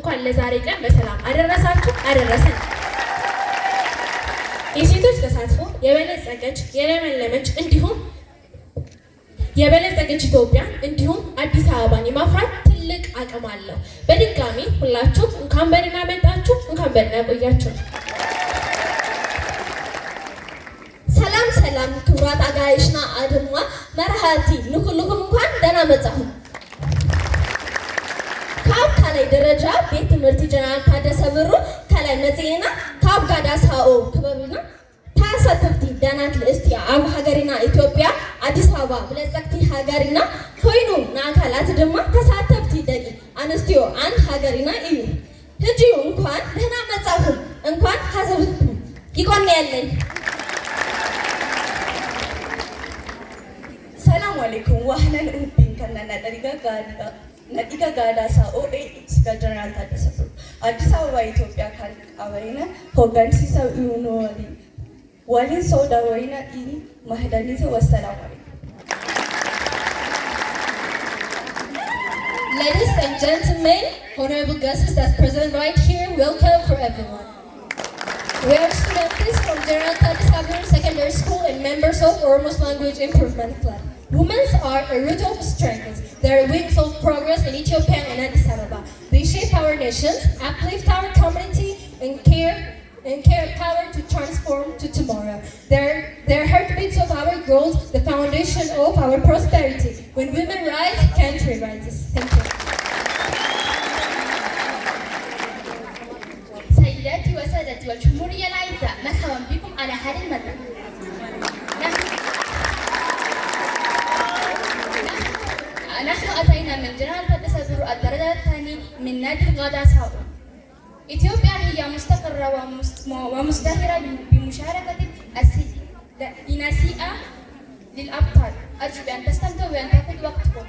እንኳን ለዛሬ ቀን በሰላም አደረሳችሁ አደረሰን። የሴቶች ተሳትፎ የበለጸገች የለመለመች እንዲሁም የበለጸገች ኢትዮጵያ እንዲሁም አዲስ አበባን የማፍራት ትልቅ አቅም አለው። በድጋሚ ሁላችሁ እንኳን በደህና መጣችሁ፣ እንኳን በደህና ቆያችሁ። ሰላም ሰላም ክብራት አጋይሽና አድማ መርሃቲ ንኩልኩም እንኳን ደህና መጣሁ። ካብ ካላይ ደረጃ ቤት ትምህርት ጀነራል ታደሰ ብሩ ካላይ መጽሔና ካብ ጋዳ ሳኦ ክበብና ታሰተፍቲ ዳናት ለስቲ አብ ሀገሪና ኢትዮጵያ አዲስ አበባ ብለጸክቲ ሀገሪና ኮይኑ ናካላት ድማ ተሳተፍቲ ደቂ አንስቲዮ አንድ ሀገሪና እዩ ህጂ እንኳን ደህና መጣሁ እንኳን ሀዘብቱ ይቆን ያለኝ ሰላም አለይኩም ዋህነን ኡቢን ከነና ነዲጋ ጋዳ ሳኦ ጀነራል ታደሰ ብሩ አዲስ አበባ ኢትዮጵያ ካልቃወይነ ሆጋንሲሳ ይሁኑ ወሊን ሶዳ ወይና ኢ ማህዳኒዘ ወሰላም አለይኩም። Ladies and gentlemen, honorable guests that's present right here, welcome for everyone. We are students from General Taddese Biru Secondary School and members of Oromos Language Improvement Club. Women are a root of strength. They are wings of progress in Ethiopia and Addis Ababa. They shape our nations, uplift our community, and care power to transform to tomorrow. They're heartbeats of our growth, the foundation of our prosperity. When women rise, country rises. Thank you. سيداتي وسادتي والجمهورية الأعزاء، مرحبا بكم على هذا المدى. نحن أتينا من جنرال تادسة بيرو الدرجة الثانية من نادي غادا ساو. إثيوبيا هي مستقرة ومزدهرة بمشاركة النسيئة للأبطال. أرجو بأن تستمتعوا وأن تأخذوا وقتكم.